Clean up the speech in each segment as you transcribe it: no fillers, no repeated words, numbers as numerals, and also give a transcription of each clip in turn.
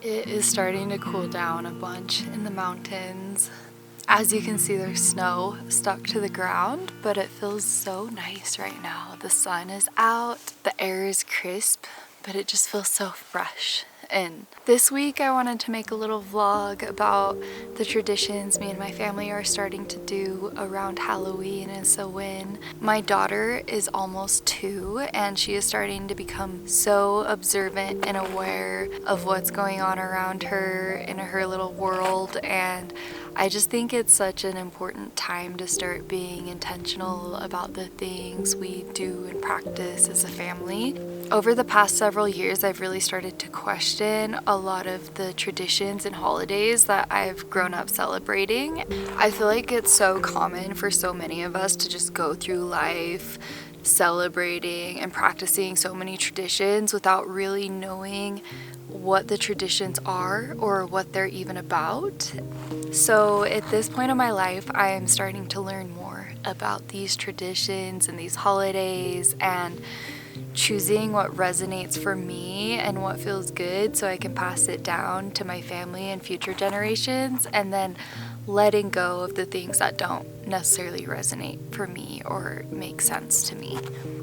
It is starting to cool down a bunch in the mountains. As you can see, there's snow stuck to the ground, but it feels so nice right now. The sun is out, the air is crisp, but it just feels so fresh. And this week I wanted to make a little vlog about the traditions me and my family are starting to do around Halloween and Samhain. My daughter is almost 2 and she is starting to become so observant and aware of what's going on around her in her little world, and I just think it's such an important time to start being intentional about the things we do and practice as a family. Over the past several years, I've really started to question a lot of the traditions and holidays that I've grown up celebrating. I feel like it's so common for so many of us to just go through life celebrating and practicing so many traditions without really knowing what the traditions are or what they're even about. So at this point in my life, I am starting to learn more about these traditions and these holidays and choosing what resonates for me and what feels good so I can pass it down to my family and future generations, and then letting go of the things that don't necessarily resonate for me or make sense to me.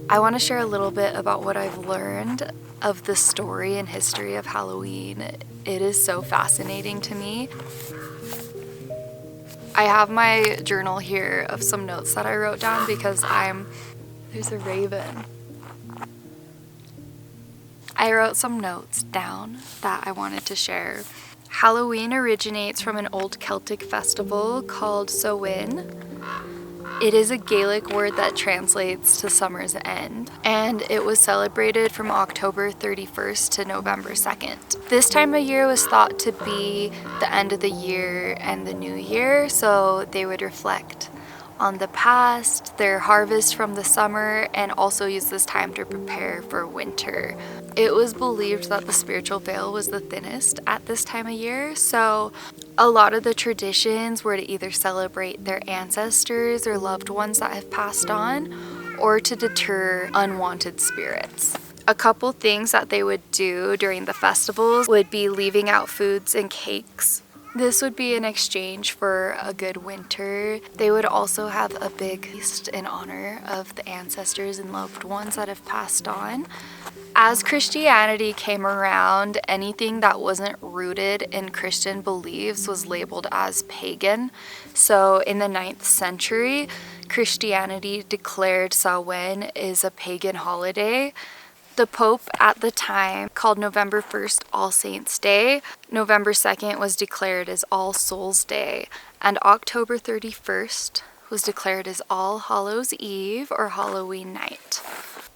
I want to share a little bit about what I've learned of the story and history of Halloween. It is so fascinating to me. I have my journal here of some notes that I wrote down because there's a raven. I wrote some notes down that I wanted to share. Halloween originates from an old Celtic festival called Samhain. It is a Gaelic word that translates to summer's end, and it was celebrated from October 31st to November 2nd. This time of year was thought to be the end of the year and the new year, so they would reflect on the past, their harvest from the summer, and also use this time to prepare for winter. It was believed that the spiritual veil was the thinnest at this time of year, so a lot of the traditions were to either celebrate their ancestors or loved ones that have passed on, or to deter unwanted spirits. A couple things that they would do during the festivals would be leaving out foods and cakes. This would be in exchange for a good winter. They would also have a big feast in honor of the ancestors and loved ones that have passed on. As Christianity came around, anything that wasn't rooted in Christian beliefs was labeled as pagan. So in the 9th century, Christianity declared Samhain is a pagan holiday. The Pope at the time called November 1st All Saints' Day. November 2nd was declared as All Souls' Day. And October 31st was declared as All Hallows' Eve or Halloween night.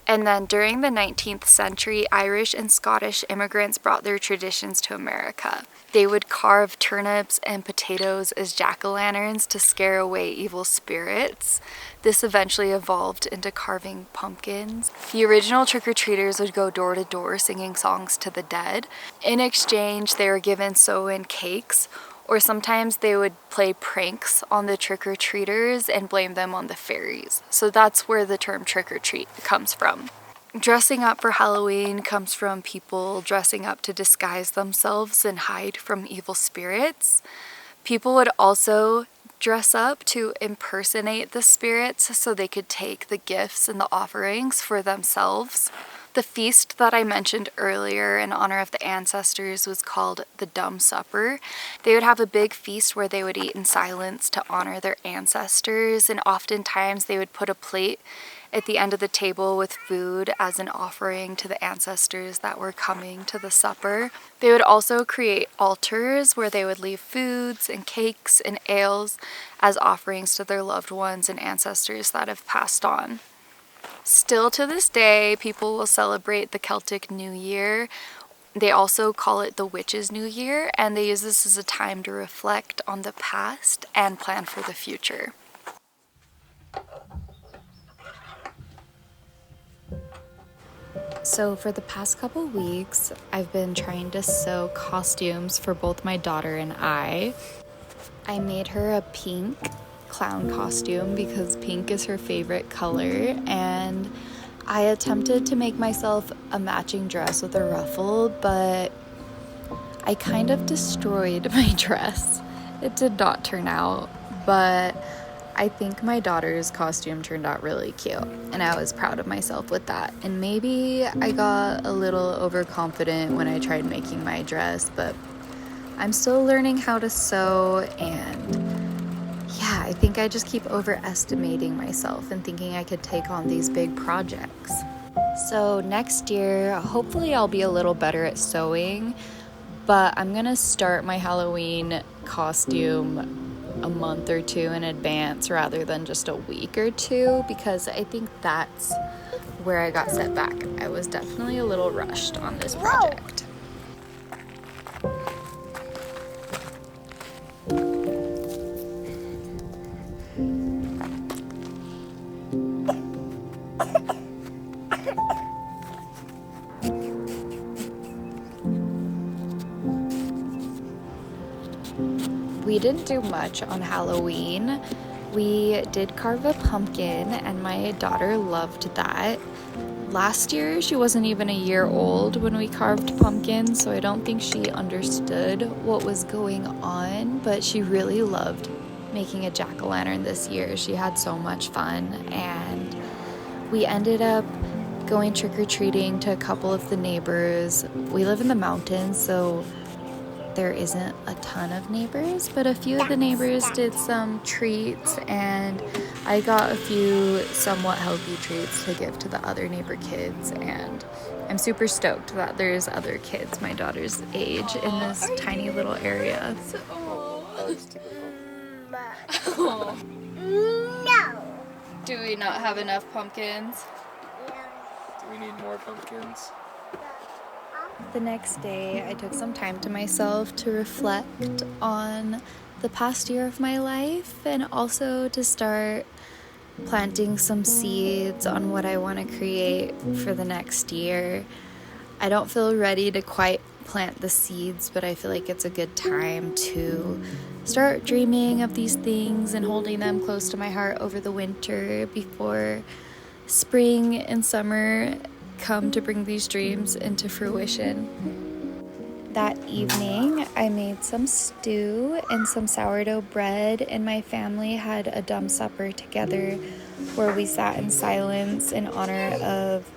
And then during the 19th century, Irish and Scottish immigrants brought their traditions to America. They would carve turnips and potatoes as jack-o'-lanterns to scare away evil spirits. This eventually evolved into carving pumpkins. The original trick-or-treaters would go door to door singing songs to the dead. In exchange, they were given sew-in cakes, or sometimes they would play pranks on the trick-or-treaters and blame them on the fairies. So that's where the term trick-or-treat comes from. Dressing up for Halloween comes from people dressing up to disguise themselves and hide from evil spirits. People would also dress up to impersonate the spirits so they could take the gifts and the offerings for themselves. The feast that I mentioned earlier in honor of the ancestors was called the Dumb Supper. They would have a big feast where they would eat in silence to honor their ancestors, and oftentimes they would put a plate at the end of the table with food as an offering to the ancestors that were coming to the supper. They would also create altars where they would leave foods and cakes and ales as offerings to their loved ones and ancestors that have passed on. Still to this day, people will celebrate the Celtic New Year. They also call it the Witches' New Year, and they use this as a time to reflect on the past and plan for the future. So for the past couple weeks, I've been trying to sew costumes for both my daughter and I. I made her a pink clown costume because pink is her favorite color, and I attempted to make myself a matching dress with a ruffle, but I kind of destroyed my dress. It did not turn out, but I think my daughter's costume turned out really cute, and I was proud of myself with that. And maybe I got a little overconfident when I tried making my dress, but I'm still learning how to sew, and yeah, I think I just keep overestimating myself and thinking I could take on these big projects. So next year, hopefully I'll be a little better at sewing, but I'm gonna start my Halloween costume a month or two in advance rather than just a week or two, because I think that's where I got set back. I was definitely a little rushed on this project. We didn't do much on Halloween. We did carve a pumpkin, and my daughter loved that. Last year, she wasn't even a year old when we carved pumpkins, so I don't think she understood what was going on, but she really loved making a jack-o'-lantern this year. She had so much fun, and we ended up going trick-or-treating to a couple of the neighbors. We live in the mountains, so there isn't a ton of neighbors, but a few of the neighbors did some treats, and I got a few somewhat healthy treats to give to the other neighbor kids, and I'm super stoked that there's other kids my daughter's age in this tiny little area. No. Do we not have enough pumpkins? Do we need more pumpkins? The next day, I took some time to myself to reflect on the past year of my life, and also to start planting some seeds on what I want to create for the next year. I don't feel ready to quite plant the seeds, but I feel like it's a good time to start dreaming of these things and holding them close to my heart over the winter before spring and summer come to bring these dreams into fruition. That evening, I made some stew and some sourdough bread, and my family had a dumb supper together where we sat in silence in honor of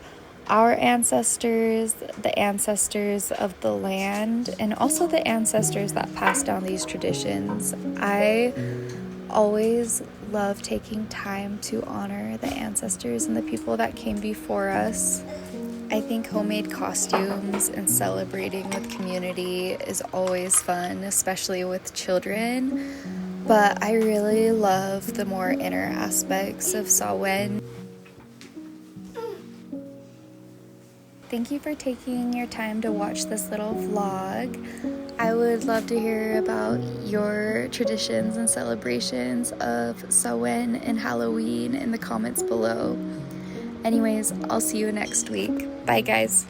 our ancestors, the ancestors of the land, and also the ancestors that passed down these traditions. I always love taking time to honor the ancestors and the people that came before us. I think homemade costumes and celebrating with community is always fun, especially with children, but I really love the more inner aspects of Samhain. Thank you for taking your time to watch this little vlog. I would love to hear about your traditions and celebrations of Samhain and Halloween in the comments below. Anyways, I'll see you next week. Bye, guys.